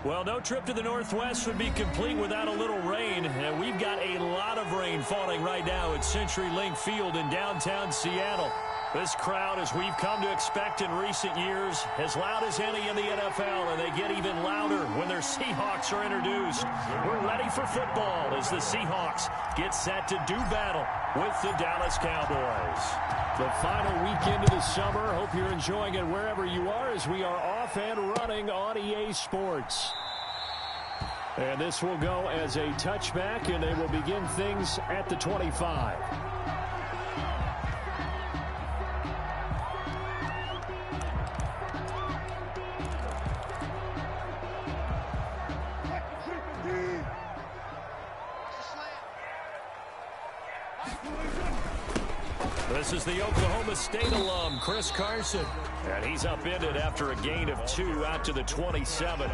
Well, no trip to the Northwest would be complete without a little rain, and we've got a lot of rain falling right now at CenturyLink Field in downtown Seattle. This crowd, as we've come to expect in recent years, as loud as any in the NFL, and they get even louder when their Seahawks are introduced. We're ready for football as the Seahawks get set to do battle with the Dallas Cowboys. The final weekend of the summer. Hope you're enjoying it wherever you are as we are off and running on EA Sports. And this will go as a touchback, and they will begin things at the 25. This is the Oklahoma State alum, Chris Carson. And he's upended after a gain of 2 out to the 27.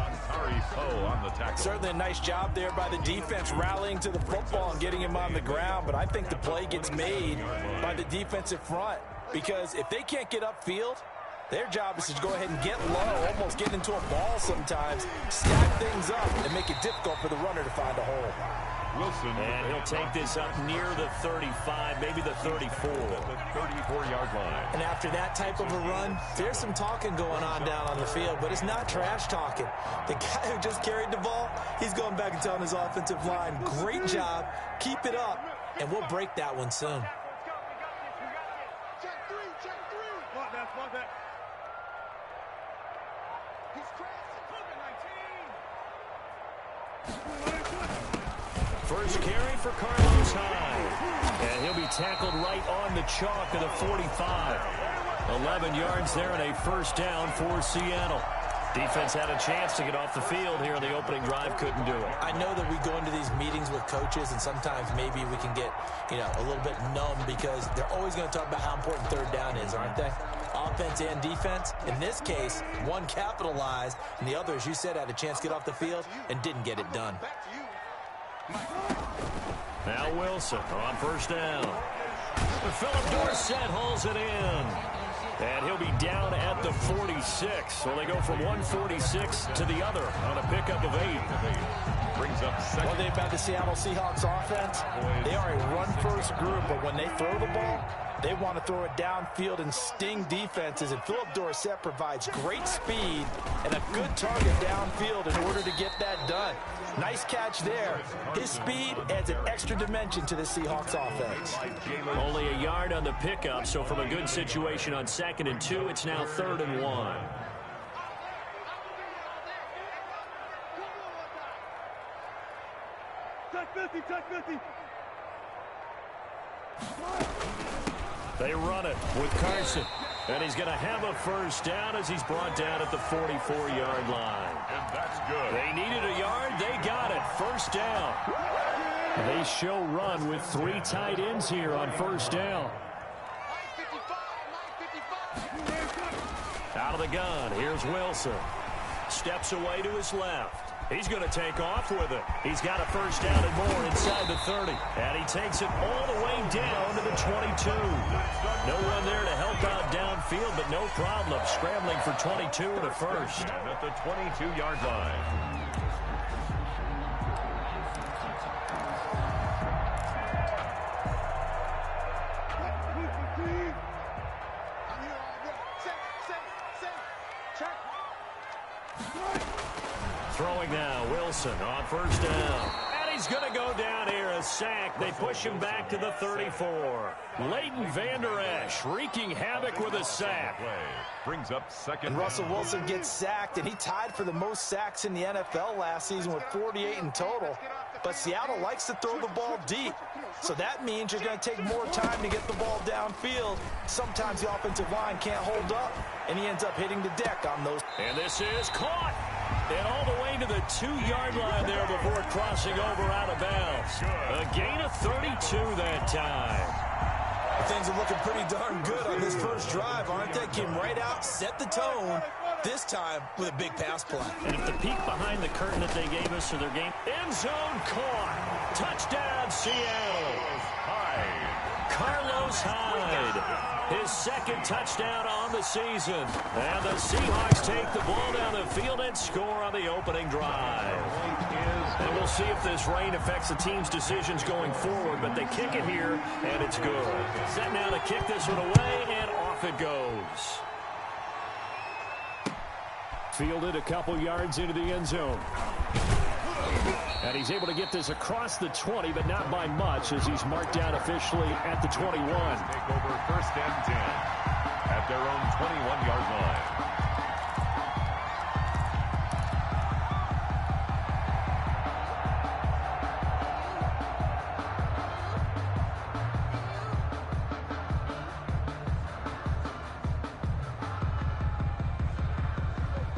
Certainly a nice job there by the defense rallying to the football and getting him on the ground. But I think the play gets made by the defensive front. Because if they can't get upfield, their job is to go ahead and get low, almost get into a ball sometimes, stack things up, and make it difficult for the runner to find a hole. Wilson. And he'll take this up near the 35, maybe the 34. The 34-yard line. And after that type of a run, there's some talking going on down on the field, but it's not trash talking. The guy who just carried the ball, he's going back and telling his offensive line, great job, keep it up, and we'll break that one soon. First carry for Carlos Hyde. And he'll be tackled right on the chalk of the 45. 11 yards there and a first down for Seattle. Defense had a chance to get off the field here in the opening drive, couldn't do it. I know that we go into these meetings with coaches, and sometimes maybe we can get, a little bit numb because they're always going to talk about how important third down is, aren't they? Offense and defense. In this case, one capitalized, and the other, as you said, had a chance to get off the field and didn't get it done. Now Wilson on first down. Philip Dorsett hauls it in. And he'll be down at the 46. So they go from 146 to the other on a pickup of 8. Brings up second. One thing about the Seattle Seahawks offense, they are a run-first group, but when they throw the ball, they want to throw it downfield and sting defenses, and Philip Dorsett provides great speed and a good target downfield in order to get that done. Nice catch there. His speed adds an extra dimension to the Seahawks offense. Only a yard on the pickup, so from a good situation on 2nd and 2, it's now 3rd and 1. They run it with Carson. And he's going to have a first down as he's brought down at the 44-yard line. And that's good. They needed a yard. They got it. First down. They show run with 3 tight ends here on first down. Out of the gun. Here's Wilson. Steps away to his left. He's going to take off with it. He's got a first down and more inside the 30. And he takes it all the way down to the 22. No one there to help out downfield, but no problem. Scrambling for 22 and a first. And at the 22-yard line. Throwing now, Wilson on first down. And he's going to go down here, a sack. They push him back to the 34. Leighton Vander Esch wreaking havoc with a sack. Brings up second. And Russell Wilson gets sacked, and he tied for the most sacks in the NFL last season with 48 in total. But Seattle likes to throw the ball deep. So that means you're going to take more time to get the ball downfield. Sometimes the offensive line can't hold up, and he ends up hitting the deck on those. And this is caught. And all the way to the 2-yard line there before crossing over out of bounds. A gain of 32 that time. Things are looking pretty darn good on this first drive, aren't they? Came right out, set the tone, this time with a big pass play. And if the peek behind the curtain that they gave us for their game, end zone caught. Touchdown, Seattle. Carlos Hyde, his 2nd touchdown on the season. And the Seahawks take the ball down the field and score on the opening drive. And we'll see if this rain affects the team's decisions going forward, but they kick it here, and it's good. Set now to kick this one away, and off it goes. Fielded a couple yards into the end zone. And he's able to get this across the 20, but not by much, as he's marked down officially at the 21. Take over first and 10 at their own 21-yard line.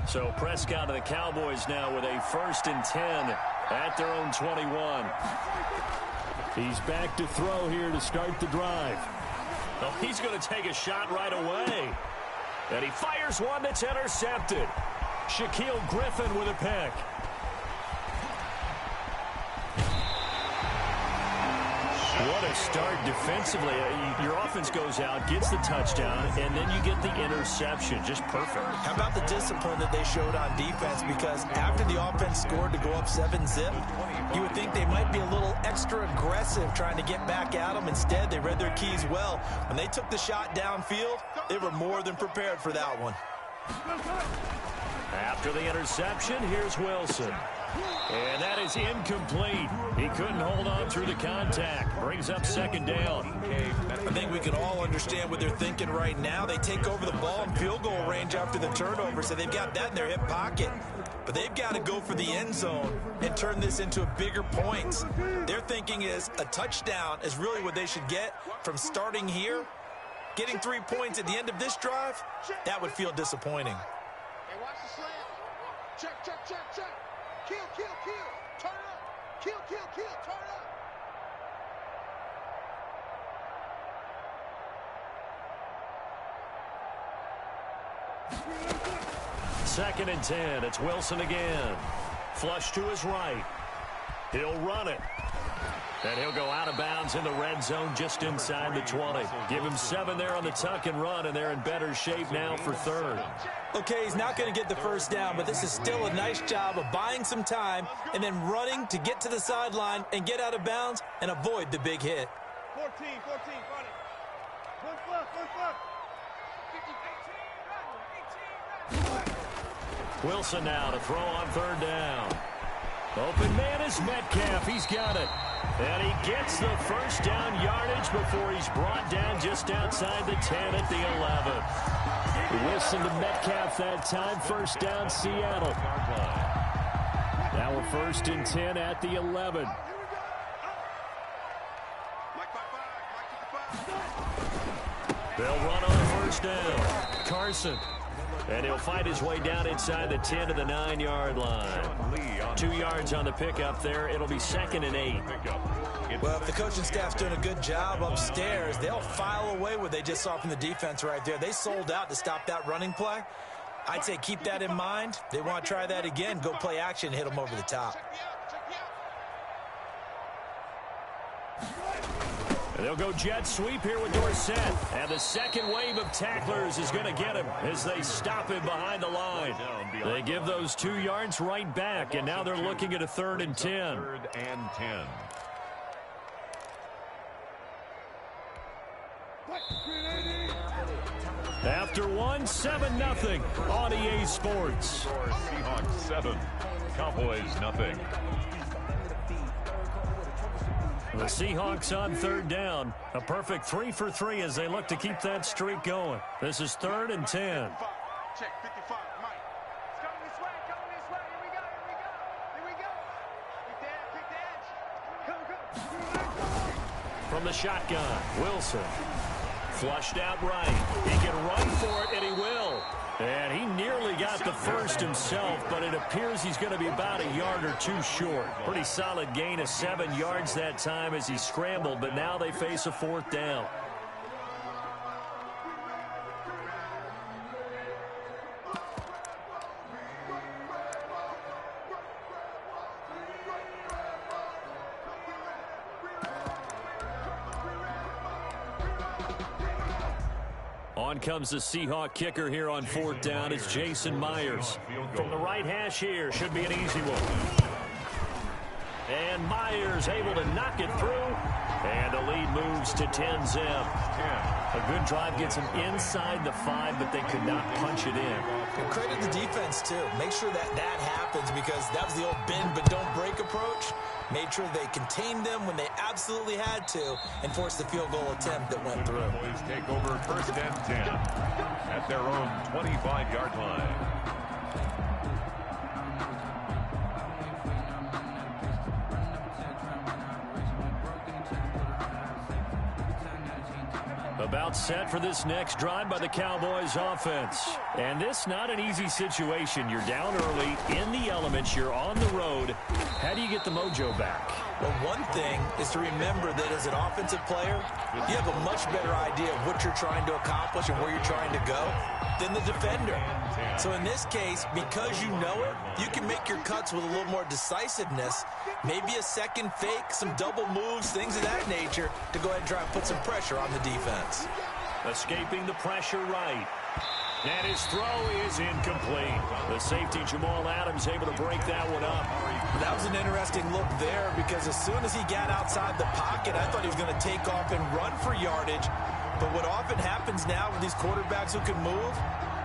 So Prescott and the Cowboys now with a 1st and 10 at their own 21. He's back to throw here to start the drive. Oh, he's going to take a shot right away. And he fires one that's intercepted. Shaquille Griffin with a pick. What a start defensively. Your offense goes out, gets the touchdown, and then you get the interception. Just perfect. How about the discipline that they showed on defense? Because after the offense scored to go up 7-zip, you would think they might be a little extra aggressive trying to get back at them. Instead, they read their keys well. When they took the shot downfield, they were more than prepared for that one. After the interception, here's Wilson. And that is incomplete. He couldn't hold on through the contact. Brings up 2nd down. I think we can all understand what they're thinking right now. They take over the ball in field goal range after the turnover, so they've got that in their hip pocket. But they've got to go for the end zone and turn this into a bigger points. Their thinking is a touchdown is really what they should get from starting here. Getting 3 points at the end of this drive, that would feel disappointing. Hey, watch the slant. Check, check, check, check. Kill, kill, kill. Turn up. Kill, kill, kill. Turn up. 2nd and 10. It's Wilson again. Flush to his right. He'll run it. And he'll go out of bounds in the red zone just inside the 20. Give him 7 there on the tuck and run, and they're in better shape now for 3rd. Okay, he's not going to get the first down, but this is still a nice job of buying some time and then running to get to the sideline and get out of bounds and avoid the big hit. 14, run it. One foot. 18. Wilson now to throw on 3rd down. Open man is Metcalf. He's got it. And he gets the first down yardage before he's brought down just outside the 10 at the 11. Wilson to Metcalf that time. First down, Seattle. Now we're 1st and 10 at the 11. They'll run on 1st down. Carson. And he'll fight his way down inside the 10 to the 9-yard line. 2 yards on the pickup there. It'll be 2nd and 8. Well, if the coaching staff's doing a good job upstairs, they'll file away what they just saw from the defense right there. They sold out to stop that running play. I'd say keep that in mind. They want to try that again. Go play action and hit them over the top. And they'll go jet sweep here with Dorsett. And the second wave of tacklers is going to get him as they stop him behind the line. They give those 2 yards right back, and now they're looking at a 3rd and 10. 3rd and 10. After one, 7-0 on EA Sports. Seahawks 7, Cowboys nothing. The Seahawks on 3rd down. A perfect 3 for 3 as they look to keep that streak going. This is 3rd and 10. Check 55, Mike. It's coming this way, Here we go. Pick the edge. Come. From the shotgun, Wilson. Flushed out right. He can run for it, and he will. And he nearly got the first himself, but it appears he's going to be about a yard or 2 short. Pretty solid gain of 7 yards that time as he scrambled, but now they face a 4th down. On On comes the Seahawk kicker here on 4th down. It's Jason Myers. From the right hash here, should be an easy one. And Myers able to knock it through. And the lead moves to 10-zip. A good drive gets them inside the 5, but they could not punch it in. And credit the defense, too. Make sure that happens, because that was the old bend but don't break approach. Made sure they contained them when they absolutely had to and forced the field goal attempt that went through. Cowboys take over 1st and 10 at their own 25-yard line. About set for this next drive by the Cowboys offense. And this not an easy situation. You're down early, in the elements, you're on the road. How do you get the mojo back? Well, one thing is to remember that as an offensive player, you have a much better idea of what you're trying to accomplish and where you're trying to go than the defender. So in this case, because you know it, you can make your cuts with a little more decisiveness, maybe a second fake, some double moves, things of that nature, to go ahead and try and put some pressure on the defense. Escaping the pressure right. And his throw is incomplete. The safety, Jamal Adams, able to break that one up. That was an interesting look there, because as soon as he got outside the pocket, I thought he was going to take off and run for yardage. But what often happens now with these quarterbacks who can move,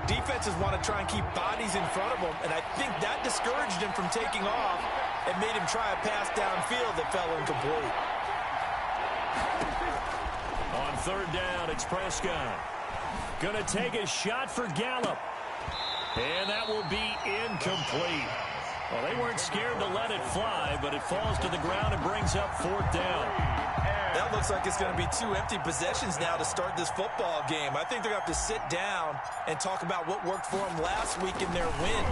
defenses want to try and keep bodies in front of them, and I think that discouraged him from taking off and made him try a pass downfield that fell incomplete. On 3rd down, it's Prescott. Gonna take a shot for Gallup. And that will be incomplete. Well, they weren't scared to let it fly, but it falls to the ground and brings up 4th down. That looks like it's going to be 2 empty possessions now to start this football game. I think they're going to have to sit down and talk about what worked for them last week in their win.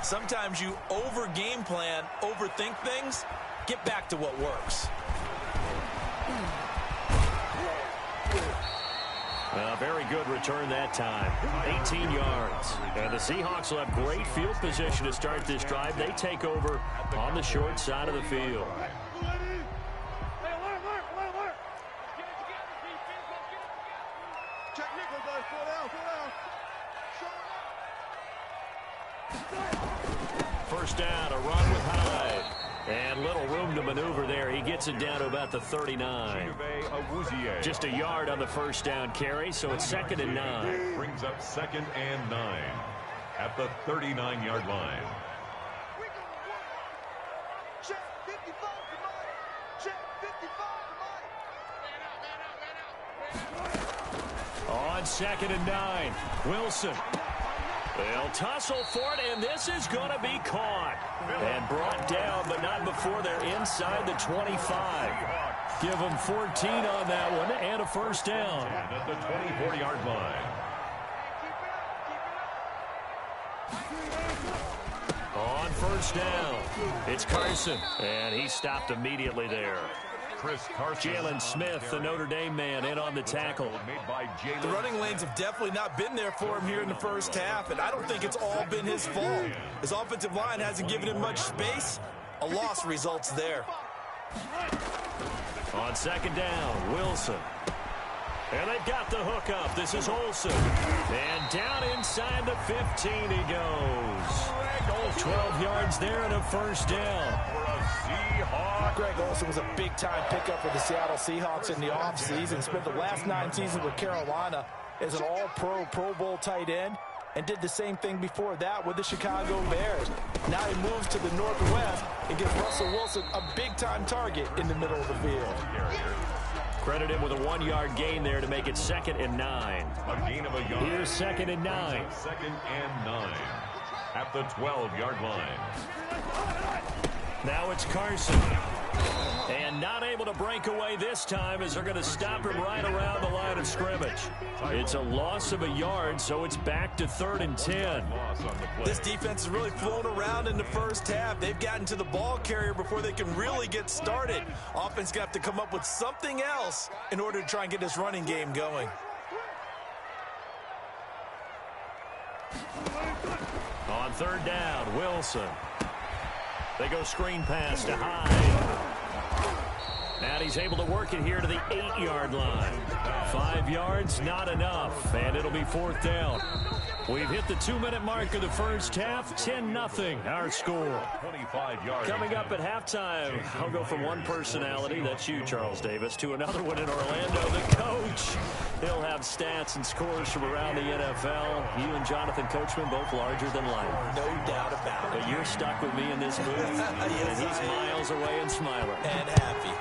Sometimes you over-game plan, overthink things, get back to what works. Very good return that time. 18 yards. And the Seahawks will have great field position to start this drive. They take over on the short side of the field. First down, a run with Hyde. And little room to maneuver there. He gets it down to about the 39. Just a yard on the first down carry, so it's 2nd and 9. Brings up 2nd and 9 at the 39-yard line. Check 55 to Mike. Check 55 to Mike. On 2nd and 9, Wilson. They'll tussle for it, and this is going to be caught. And brought down, but not before they're inside the 25. Give them 14 on that one, and a first down. And at the 24-yard line. On first down, it's Carson, and he stopped immediately there. Jalen Smith, the Notre Dame man, in on the tackle. The running lanes have definitely not been there for him here in the first half, and I don't think it's all been his fault. His offensive line hasn't given him much space. A loss results there. On 2nd down, Wilson. And they've got the hook up. This is Olsen. And down inside the 15 he goes. 12 yards there and a first down. Greg Olsen was a big-time pickup for the Seattle Seahawks in the offseason. Spent the last 9 seasons with Carolina as an all-pro, Pro Bowl tight end, and did the same thing before that with the Chicago Bears. Now he moves to the Northwest and gives Russell Wilson a big-time target in the middle of the field. Credit him with a 1-yard gain there to make it 2nd and 9. A gain of a yard. Here's 2nd and 9. 2nd and 9 at the 12-yard line. Now it's Carson. And not able to break away this time as they're going to stop him right around the line of scrimmage. It's a loss of a yard, so it's back to 3rd and 10. This defense has really flown around in the first half. They've gotten to the ball carrier before they can really get started. Offense got to come up with something else in order to try and get this running game going. On 3rd down, Wilson. They go screen pass to Hyde. And he's able to work it here to the 8-yard line. 5 yards, not enough, and it'll be 4th down. We've hit the 2-minute mark of the first half. 10-0, our score. 25 yards. Coming up at halftime, I'll go from one personality, that's you, Charles Davis, to another one in Orlando, the coach. He'll have stats and scores from around the NFL. You and Jonathan Coachman both larger than life. No doubt about it. But you're stuck with me in this booth, Yes, and he's miles away and smiling. And happy.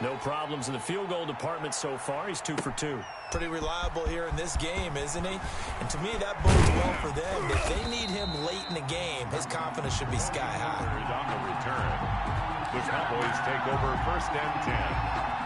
No problems in the field goal department so far. He's 2 for 2. Pretty reliable here in this game, isn't he? And to me, that bodes well for them. If they need him late in the game, his confidence should be sky high. On the return, the Cowboys take over 1st and 10.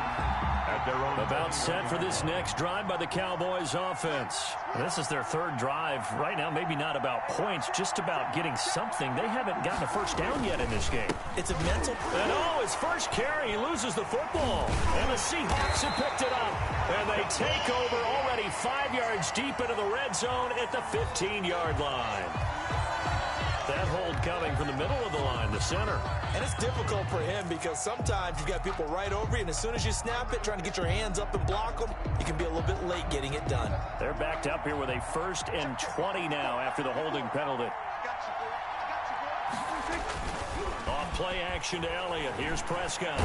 At their own About set for this next drive by the Cowboys offense. This is their 3rd drive. Right now, maybe not about points, just about getting something. They haven't gotten a first down yet in this game. It's a mental... And his first carry, he loses the football. And the Seahawks have picked it up. And they take over already 5 yards deep into the red zone at the 15-yard line. That hold coming from the middle of the line, the center. And it's difficult for him because sometimes you've got people right over you, and as soon as you snap it, trying to get your hands up and block them, you can be a little bit late getting it done. They're backed up here with a 1st and 20 now after the holding penalty. Off play action to Elliott. Here's Prescott.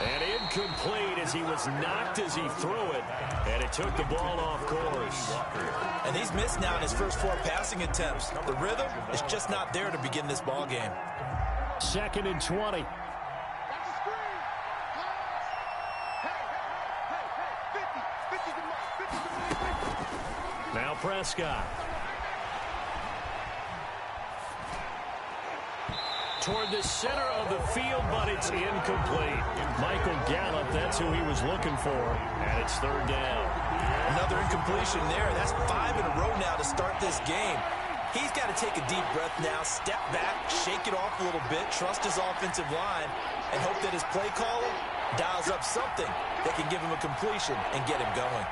And incomplete as he was knocked as he threw it. And it took the ball off course. And he's missed now in his first 4 passing attempts. The rhythm is just not there to begin this ball game. 2nd and 20. Now Prescott. Toward the center of the field, but it's incomplete. Michael Gallup, that's who he was looking for, and it's 3rd down. Another incompletion there. That's 5 in a row now to start this game. He's got to take a deep breath now, step back, shake it off a little bit, trust his offensive line, and hope that his play caller dials up something that can give him a completion and get him going.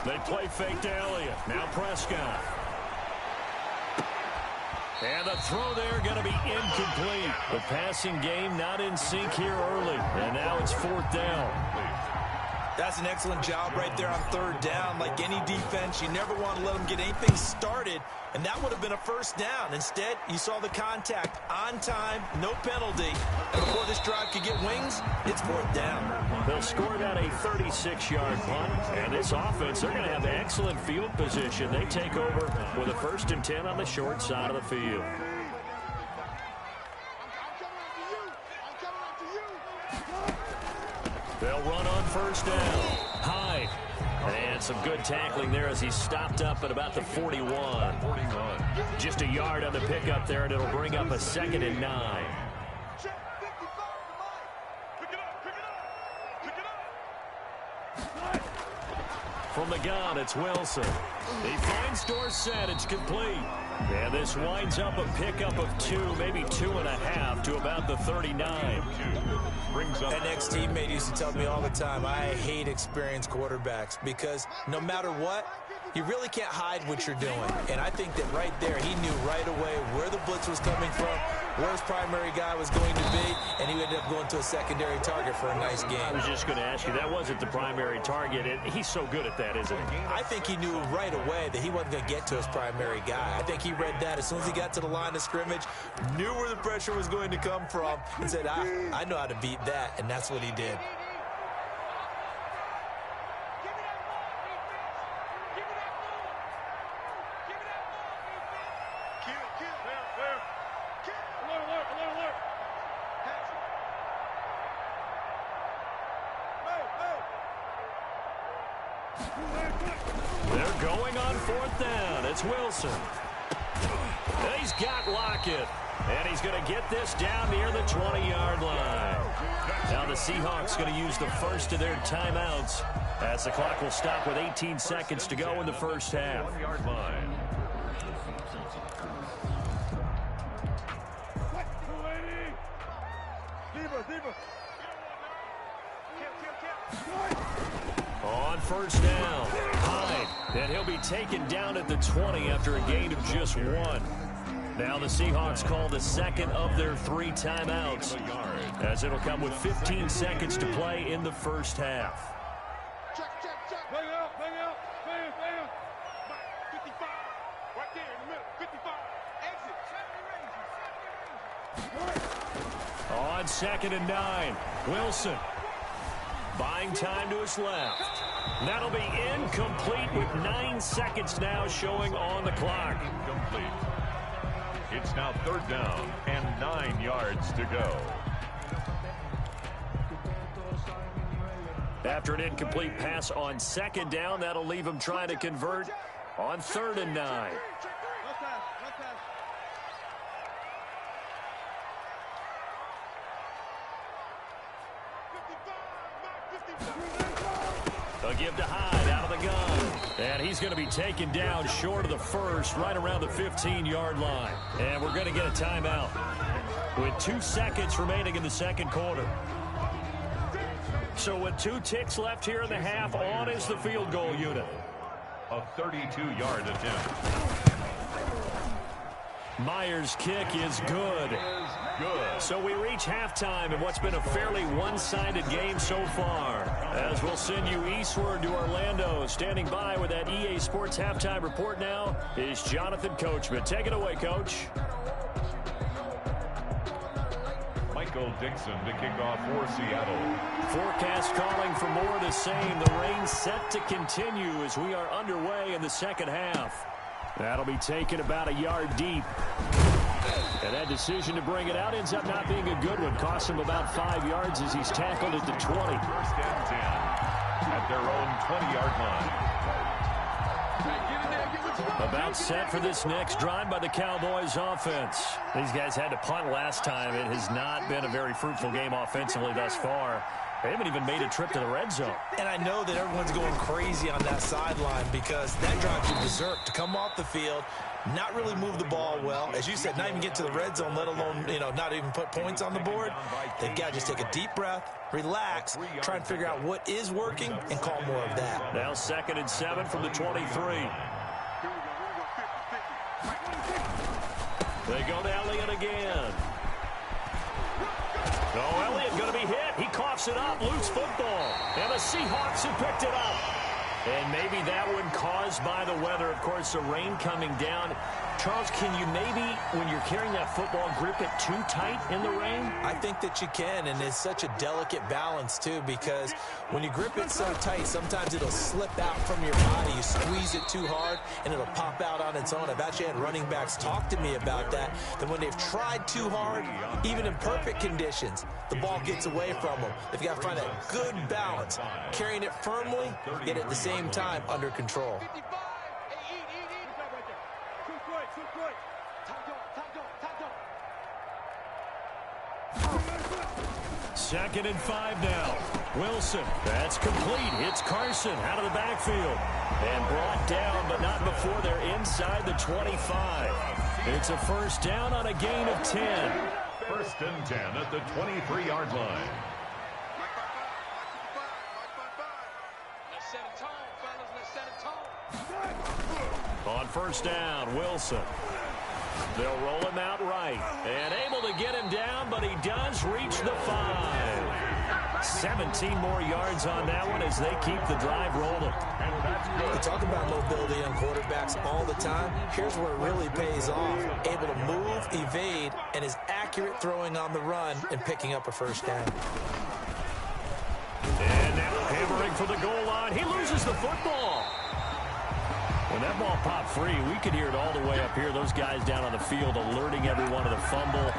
They play fake to Elliott. Now Prescott. And the throw there going to be incomplete. The passing game not in sync here early. And now it's 4th down. That's an excellent job right there on 3rd down. Like any defense, you never want to let them get anything started, and that would have been a first down. Instead, you saw the contact on time, no penalty. And before this drive could get wings, it's 4th down. They'll score that a 36-yard punt. And this offense, they're going to have excellent field position. They take over with a 1st and 10 on the short side of the field. They'll run on 1st down. Hyde. And some good tackling there as he's stopped up at about the 41. Just a yard on the pickup there, and it'll bring up a 2nd and 9. From the gun, it's Wilson. He finds Dorsett. It's complete. And this winds up a pickup of 2, maybe 2.5 to about the 39. An ex-teammate used to tell me all the time, I hate experienced quarterbacks because no matter what, you really can't hide what you're doing. And I think that right there, he knew right away where the blitz was coming from, where his primary guy was going to be, and he ended up going to a secondary target for a nice game. I was just going to ask you, that wasn't the primary target, and he's so good at that, isn't he? I think he knew right away that he wasn't going to get to his primary guy. I think he read that as soon as he got to the line of scrimmage, knew where the pressure was going to come from, and said, I know how to beat that, and that's what he did. They're going on 4th down. It's Wilson. And he's got Lockett. And he's going to get this down near the 20-yard line. Now the Seahawks going to use the first of their timeouts as the clock will stop with 18 seconds to go in the first half. 1-yard line. On 1st down, Hyde. And he'll be taken down at the 20 after a gain of just 1. Now the Seahawks call the second of their 3 timeouts, as it'll come with 15 seconds to play in the first half. Check, check, check. Bang out, bang out, bang, bang. 55. Right there in the middle. 55. Exit. On 2nd and 9, Wilson buying time to his left. That'll be incomplete with 9 seconds now showing on the clock. Incomplete. It's now 3rd down and 9 yards to go. After an incomplete pass on 2nd down, that'll leave him trying to convert on 3rd and 9. They'll give to Hyde out of the gun. And he's going to be taken down short of the first, right around the 15-yard line. And we're going to get a timeout with 2 seconds remaining in the second quarter. So with 2 ticks left here in the half, on is the field goal unit. A 32-yard attempt. Myers' kick is good. So we reach halftime in what's been a fairly one-sided game so far. As we'll send you eastward to Orlando. Standing by with that EA Sports halftime report now is Jonathan Coachman. Take it away, Coach. Michael Dixon to kick off for Seattle. Forecast calling for more of the same. The rain set to continue as we are underway in the second half. That'll be taken about a yard deep. And that decision to bring it out ends up not being a good one. Costs him about 5 yards as he's tackled at the 20. 1st and 10 at their own 20-yard line. About set for this next drive by the Cowboys offense. These guys had to punt last time. It has not been a very fruitful game offensively thus far. They haven't even made a trip to the red zone. And I know that everyone's going crazy on that sideline because that drives you berserk to come off the field, not really move the ball well. As you said, not even get to the red zone, let alone, not even put points on the board. They've got to just take a deep breath, relax, try and figure out what is working, and call more of that. Now 2nd and 7 from the 23. They go to Elliott again. No, Elliott going to be hit. He coughs it up. Loose football. And the Seahawks have picked it up. And maybe that one caused by the weather. Of course, the rain coming down. Charles, can you maybe, when you're carrying that football, grip it too tight in the rain? I think that you can, and it's such a delicate balance, too, because when you grip it so tight, sometimes it'll slip out from your body. You squeeze it too hard, and it'll pop out on its own. I've actually had running backs talk to me about that when they've tried too hard, even in perfect conditions, the ball gets away from them. They've got to find that good balance, carrying it firmly, yet at the same time under control. 2nd and 5 now. Wilson, that's complete. Hits Carson out of the backfield. And brought down, but not before they're inside the 25. It's a 1st down on a gain of 10. 1st and 10 at the 23-yard line. Let's set a tone, fellas. Let's set a tone. On 1st down, Wilson. They'll roll him out right. And able to get him down, but he does reach the 5. 17 more yards on that one as they keep the drive rolling. And that's good. We talk about mobility on quarterbacks all the time. Here's where it really pays off. Able to move, evade, and is accurate throwing on the run and picking up a 1st down. And now hammering for the goal line. He loses the football. When that ball popped free, we could hear it all the way up here. Those guys down on the field alerting everyone of the fumble.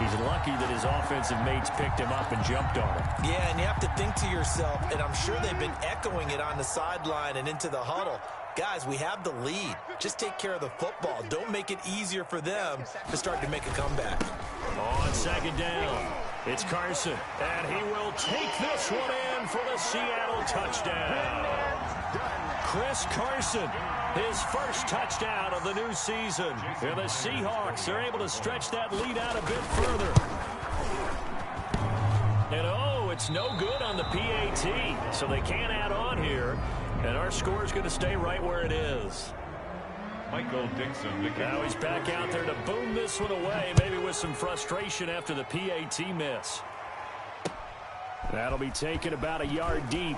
He's lucky that his offensive mates picked him up and jumped on him. Yeah, and you have to think to yourself, and I'm sure they've been echoing it on the sideline and into the huddle. Guys, we have the lead. Just take care of the football. Don't make it easier for them to start to make a comeback. On 2nd down, it's Carson, and he will take this one in for the Seattle touchdown. Chris Carson, his 1st touchdown of the new season. And the Seahawks are able to stretch that lead out a bit further. And it's no good on the PAT, so they can't add on here. And our score is going to stay right where it is. Michael Dixon. Now he's back out there to boom this one away, maybe with some frustration after the PAT miss. That'll be taken about a yard deep.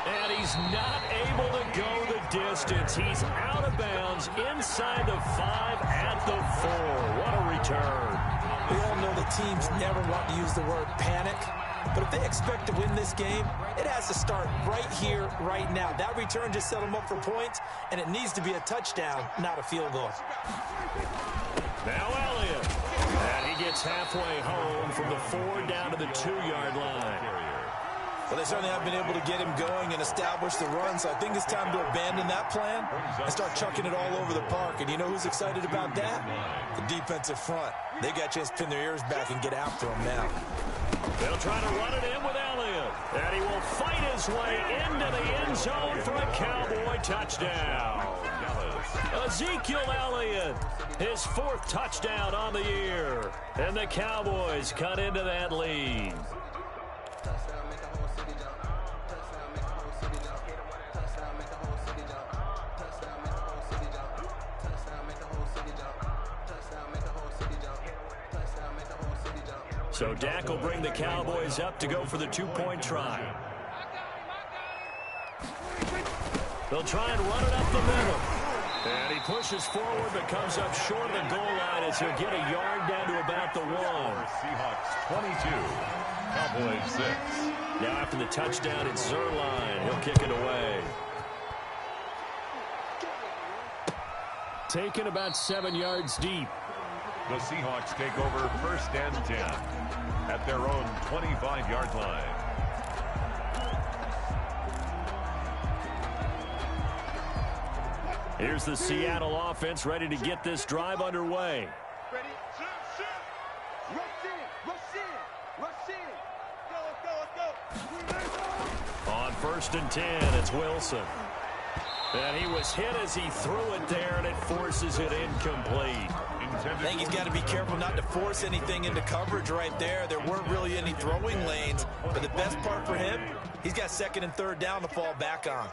And he's not able to go the distance. He's out of bounds inside the 5 at the 4. What a return. We all know the teams never want to use the word panic, but if they expect to win this game, it has to start right here, right now. That return just set them up for points, and it needs to be a touchdown, not a field goal. Now Elliott. And he gets halfway home from the 4 down to the 2-yard line. Well, they certainly have been able to get him going and establish the run, so I think it's time to abandon that plan and start chucking it all over the park. And you know who's excited about that? The defensive front. They got a chance to pin their ears back and get after him now. They'll try to run it in with Elliott. And he will fight his way into the end zone for a Cowboy touchdown. Ezekiel Elliott, his 4th touchdown on the year. And the Cowboys cut into that lead. So Dak will bring the Cowboys up to go for the 2-point try. They'll try and run it up the middle. And he pushes forward but comes up short of the goal line as he'll get a yard down to about the 1. Seahawks 22, Cowboys 6. Now after the touchdown, it's Zerline. He'll kick it away. Taken about 7 yards deep. The Seahawks take over 1st and 10 at their own 25-yard line. Here's the Seattle offense ready to get this drive underway. Ready? Rush in. Rush in. Rush in. Let's go. On 1st and 10, it's Wilson. And he was hit as he threw it there, and it forces it incomplete. I think he's got to be careful not to force anything into coverage right there. There weren't really any throwing lanes, but the best part for him, he's got 2nd and 3rd down to fall back on.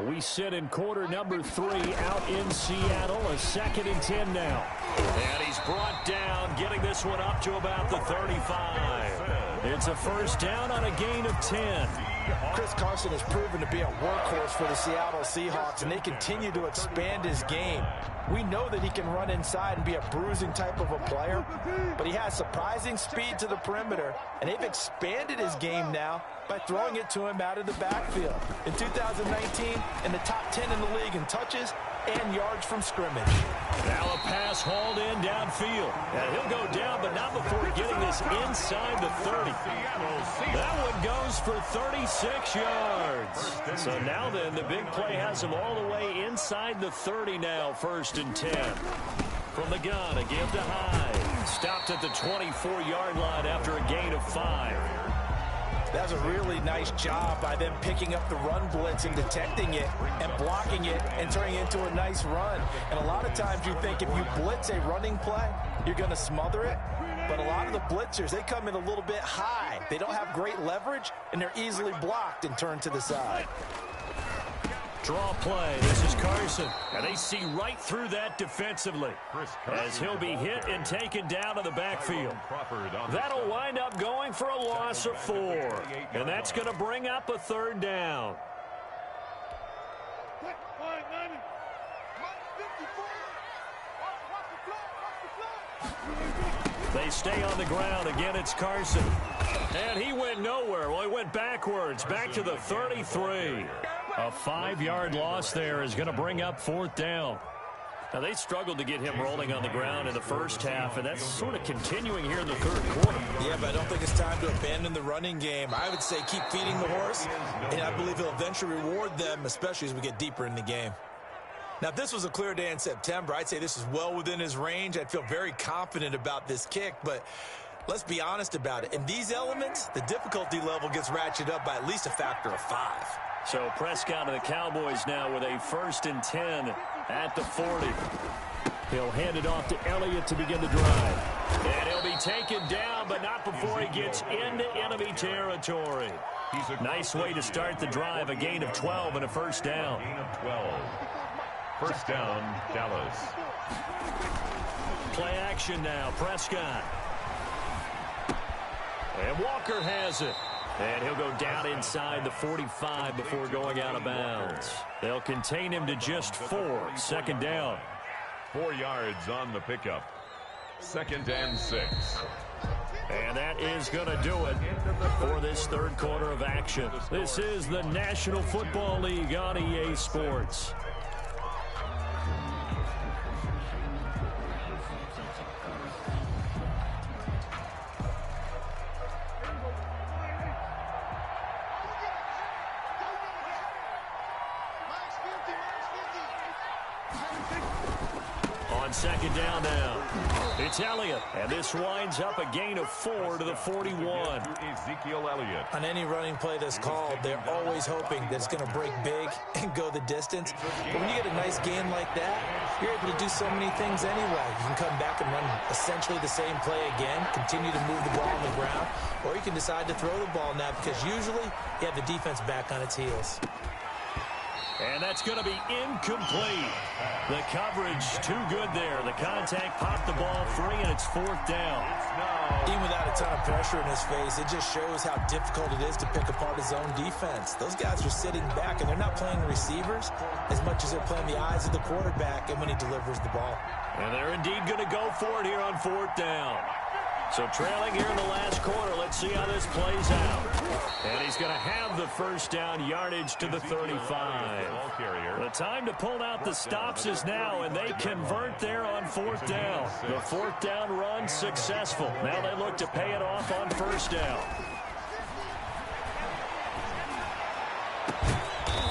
We sit in quarter number 3 out in Seattle, a 2nd and 10 now. And he's brought down, getting this one up to about the 35. It's a 1st down on a gain of 10. Chris Carson has proven to be a workhorse for the Seattle Seahawks, and they continue to expand his game. We know that he can run inside and be a bruising type of a player, but he has surprising speed to the perimeter, and they've expanded his game now by throwing it to him out of the backfield. In 2019, in the top 10 in the league in touches and yards from scrimmage. Now a pass hauled in downfield. And he'll go down, but not before getting this inside the 30. That one goes for 36 yards. So now then, the big play has him all the way inside the 30 now, 1st and 10. From the gun, a give to Hyde. Stopped at the 24-yard line after a gain of 5. That was a really nice job by them picking up the run blitz and detecting it and blocking it and turning it into a nice run. And a lot of times you think if you blitz a running play, you're going to smother it. But a lot of the blitzers, they come in a little bit high. They don't have great leverage, and they're easily blocked and turned to the side. Draw play. This is Carson. And they see right through that defensively as he'll be hit and taken down to the backfield. That'll wind up going for a loss of 4. And that's going to bring up a 3rd down. They stay on the ground. Again, it's Carson. And he went nowhere. Well, he went backwards, back to the 33. A 5-yard loss there is going to bring up 4th down. Now, they struggled to get him rolling on the ground in the first half, and that's sort of continuing here in the 3rd quarter. Yeah, but I don't think it's time to abandon the running game. I would say keep feeding the horse, and I believe he'll eventually reward them, especially as we get deeper in the game. Now, if this was a clear day in September, I'd say this is well within his range. I'd feel very confident about this kick, but let's be honest about it. In these elements, the difficulty level gets ratcheted up by at least a factor of 5. So Prescott and the Cowboys now with a 1st and 10 at the 40. He'll hand it off to Elliott to begin the drive. And he'll be taken down, but not before he gets into enemy territory. Nice way to start the drive, a gain of 12 and a first down. Gain of 12. First down, Dallas. Play action now, Prescott. And Walker has it. And he'll go down inside the 45 before going out of bounds. They'll contain him to just 4. Second down. 4 yards on the pickup. Second and 6. And that is going to do it for this third quarter of action. This is the National Football League on EA Sports. On second down now, it's Elliott, and this winds up a gain of 4 to the 41. Ezekiel Elliott. On any running play that's called, they're always hoping that it's going to break big and go the distance. But when you get a nice gain like that, you're able to do so many things anyway. You can come back and run essentially the same play again, continue to move the ball on the ground, or you can decide to throw the ball now because usually you have the defense back on its heels. And that's going to be incomplete. The coverage too good there. The contact popped the ball free, and it's fourth down. Even without a ton of pressure in his face, it just shows how difficult it is to pick apart his own defense. Those guys are sitting back, and they're not playing receivers as much as they're playing the eyes of the quarterback and when he delivers the ball. And they're indeed going to go for it here on fourth down. So trailing here in the last quarter, let's see how this plays out. And he's going to have the first down, yardage to the 35. The time to pull out the stops is now, and they convert there on fourth down. The fourth down run successful. Now they look to pay it off on first down.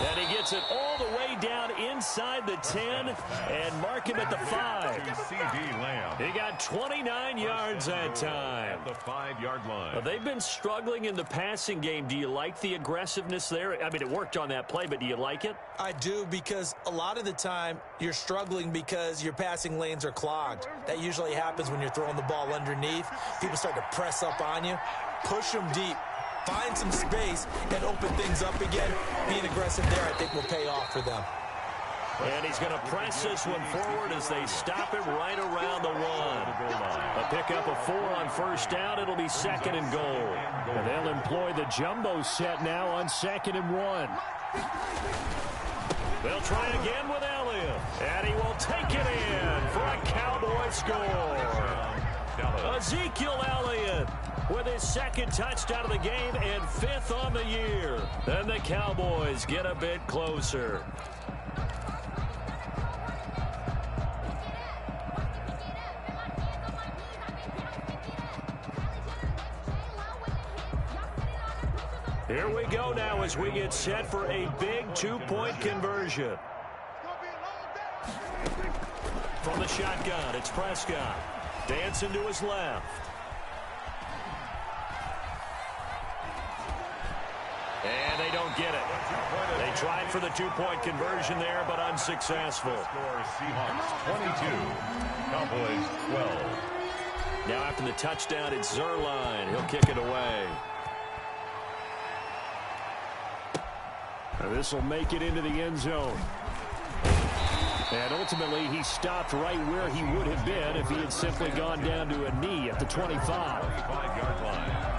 And he gets it all the way down inside the 10 and mark him at the 5. He got 29 yards that time. At the 5-yard line. Well, they've been struggling in the passing game. Do you like the aggressiveness there? I mean, it worked on that play, but do you like it? I do, because a lot of the time you're struggling because your passing lanes are clogged. That usually happens when you're throwing the ball underneath. People start to press up on you, push them deep. Find some space and open things up again. Being aggressive there, I think, will pay off for them. And he's going to press this one forward as they stop it right around the 1. A pickup of 4 on first down. It'll be second and goal. And they'll employ the jumbo set now on second and 1. They'll try again with Elliott. And he will take it in for a Cowboy score. Ezekiel Elliott with his second touchdown of the game and 5th on the year. Then the Cowboys get a bit closer. Here we go now as we get set for a big 2-point conversion. From the shotgun, it's Prescott. Dancing to his left. And they don't get it. They tried for the 2-point conversion there, but unsuccessful. Seahawks 22, Cowboys 12. Now after the touchdown, it's Zerline. He'll kick it away. This will make it into the end zone. And ultimately, he stopped right where he would have been if he had simply gone down to a knee at the 25. 25-yard line.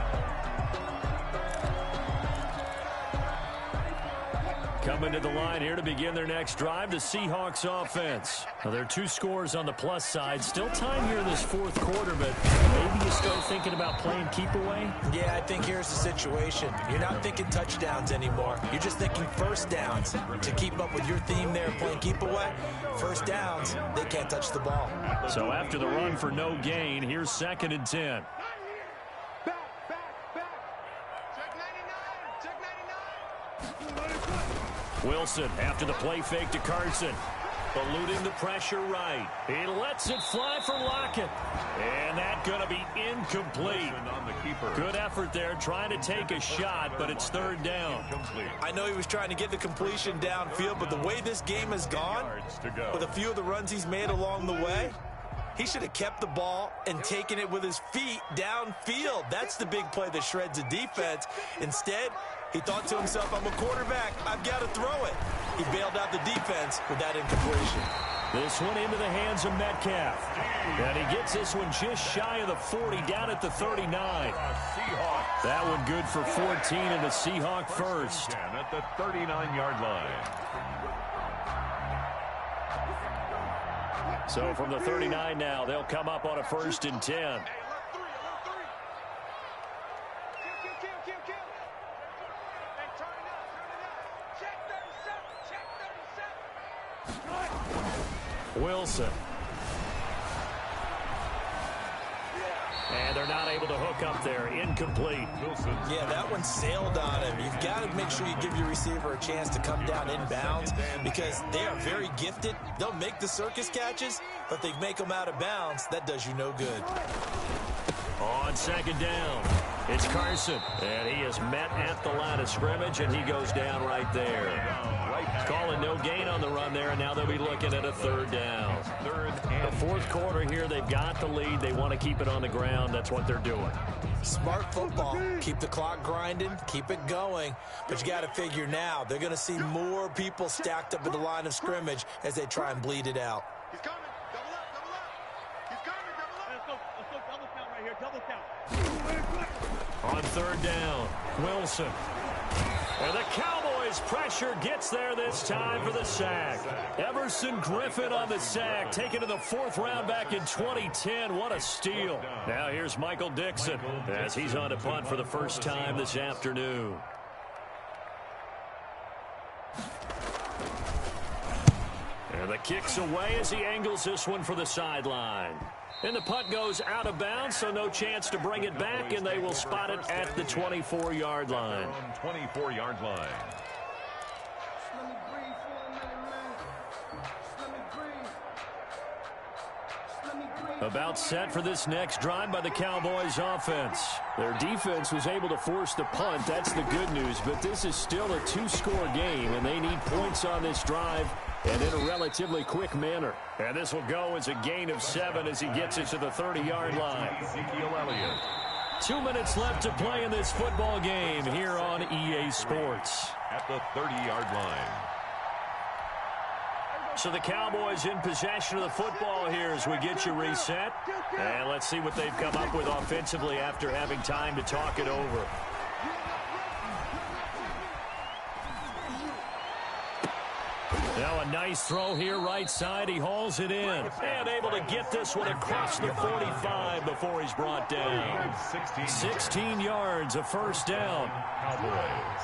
Coming to the line here to begin their next drive, the Seahawks offense. Now, there are 2 scores on the plus side. Still time here in this fourth quarter, but maybe you start thinking about playing keep away? Yeah, I think here's the situation. You're not thinking touchdowns anymore. You're just thinking first downs. To keep up with your theme there, playing keep away, first downs, they can't touch the ball. So after the run for no gain, here's second and 10. Wilson after the play fake to Carson. Eluding the pressure right. He lets it fly for Lockett. And that's going to be incomplete. Good effort there trying to take a shot, but it's third down. I know he was trying to get the completion downfield, but the way this game has gone, with a few of the runs he's made along the way, He should have kept the ball and taken it with his feet downfield. That's the big play that shreds a defense. Instead, he thought to himself, I'm a quarterback. I've got to throw it. He bailed out the defense with that incompletion. This one into the hands of Metcalf. And he gets this one just shy of the 40, down at the 39. That one good for 14 and a Seahawk first. At the 39-yard line. So from the 39 now, they'll come up on a 1st and 10. Wilson. And they're not able to hook up there. Incomplete. Wilson. Yeah, that one sailed on him. You've got to make sure you give your receiver a chance to come down inbounds because they are very gifted. They'll make the circus catches, but they make them out of bounds. That does you no good. On 2nd down, it's Carson. And he is met at the line of scrimmage, and he goes down right there. Calling no gain on the run there, and now they'll be looking at a 3rd down. The 4th quarter here, they've got the lead. They want to keep it on the ground. That's what they're doing. Smart football. Keep the clock grinding. Keep it going. But you got to figure now, they're going to see more people stacked up at the line of scrimmage as they try and bleed it out. He's coming. Double up, double up. He's coming, double up. Let's go double count right here. Double count. On 3rd down, Wilson. And the Cowboys pressure gets there this time for the sack. Everson Griffin on the sack, taken to the 4th round back in 2010. What a steal. Now here's Michael Dixon as he's on to punt for the first time this afternoon. And the kick's away as he angles this one for the sideline. And the punt goes out of bounds, so no chance to bring it back, and they will spot it at the 24-yard line. 24-yard line. About set for this next drive by the Cowboys offense. Their defense was able to force the punt. That's the good news, but this is still a 2-score game, and they need points on this drive and in a relatively quick manner. And this will go as a gain of 7 as he gets it to the 30-yard line. Ezekiel Elliott. 2 minutes left to play in this football game here on EA Sports. At the 30-yard line. So the Cowboys in possession of the football here as we get you reset. And let's see what they've come up with offensively after having time to talk it over. Now a nice throw here right side. He hauls it in. And able to get this one across the 45 before he's brought down. 16 yards, a 1st down. Cowboys.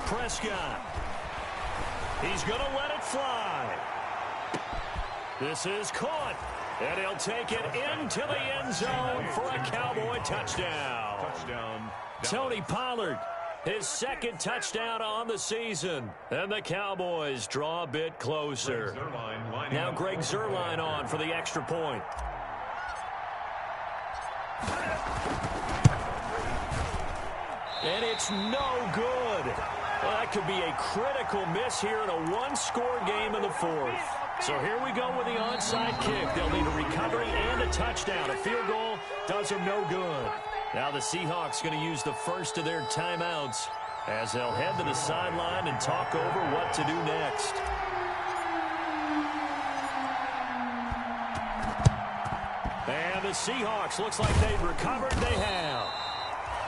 Prescott. He's going to let it fly. This is caught. And he'll take it into the end zone for a Cowboy touchdown. Touchdown. Tony Pollard, his 2nd touchdown on the season. And the Cowboys draw a bit closer. Now Greg Zuerlein on for the extra point. And it's no good. Well, that could be a critical miss here in a 1-score game in the 4th. So here we go with the onside kick. They'll need a recovery and a touchdown. A field goal does them no good. Now the Seahawks going to use the first of their timeouts as they'll head to the sideline and talk over what to do next. And the Seahawks, looks like they've recovered. They have.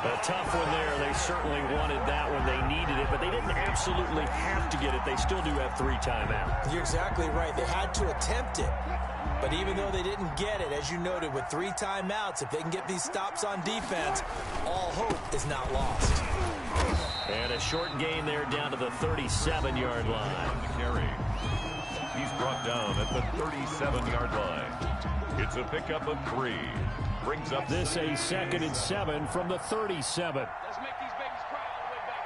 A tough one there. They certainly wanted that when they needed it, but they didn't absolutely have to get it. They still do have 3 timeouts. You're exactly right. They had to attempt it. But even though they didn't get it, as you noted, with 3 timeouts, if they can get these stops on defense, all hope is not lost. And a short gain there down to the 37-yard line. Carry. He's brought down at the 37-yard line. It's a pickup of 3. Brings up this a 2nd and 7 from the 37. Let's make these babies cry all the way back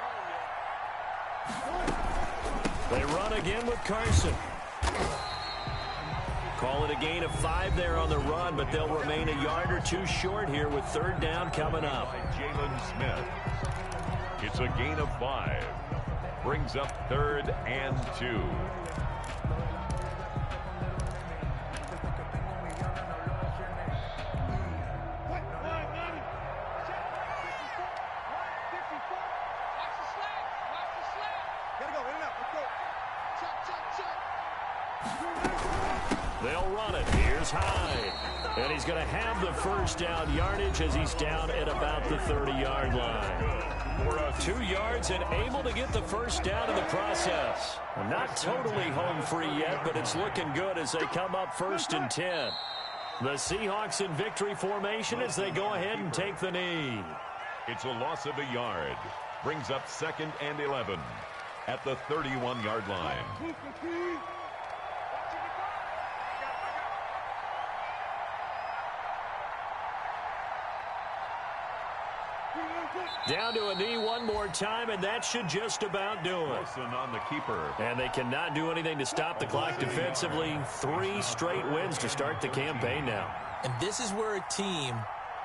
home, They run again with Carson. Call it a gain of 5 there on the run, but they'll remain a yard or 2 short here with 3rd down coming up. Jalen Smith. It's a gain of 5. Brings up 3rd and 2. They'll run it. Here's Hyde. And he's going to have the first down yardage as he's down at about the 30-yard line. 2 yards and able to get the first down in the process. Well, not totally home free yet, but it's looking good as they come up 1st and 10. The Seahawks in victory formation as they go ahead and take the knee. It's a loss of a yard. Brings up 2nd and 11 at the 31-yard line. Down to a knee one more time, and that should just about do it. Wilson on the keeper. And they cannot do anything to stop the clock defensively. 3 straight wins to start the campaign now. And this is where a team,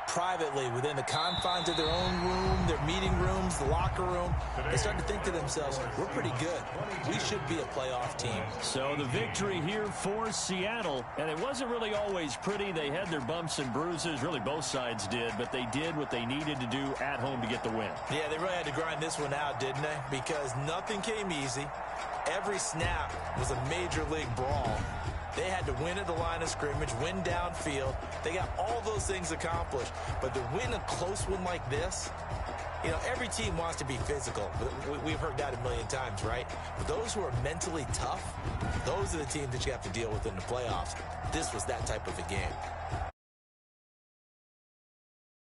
privately, within the confines of their own room, their meeting rooms, the locker room, they start to think to themselves, we're pretty good. We should be a playoff team. So the victory here for Seattle, and it wasn't really always pretty. They had their bumps and bruises, really both sides did, but they did what they needed to do at home to get the win. Yeah, they really had to grind this one out, didn't they? Because nothing came easy. Every snap was a major league brawl. They had to win at the line of scrimmage, win downfield. They got all those things accomplished. But to win a close one like this, you know, every team wants to be physical. We've heard that a million times, right? But those who are mentally tough, those are the teams that you have to deal with in the playoffs. This was that type of a game.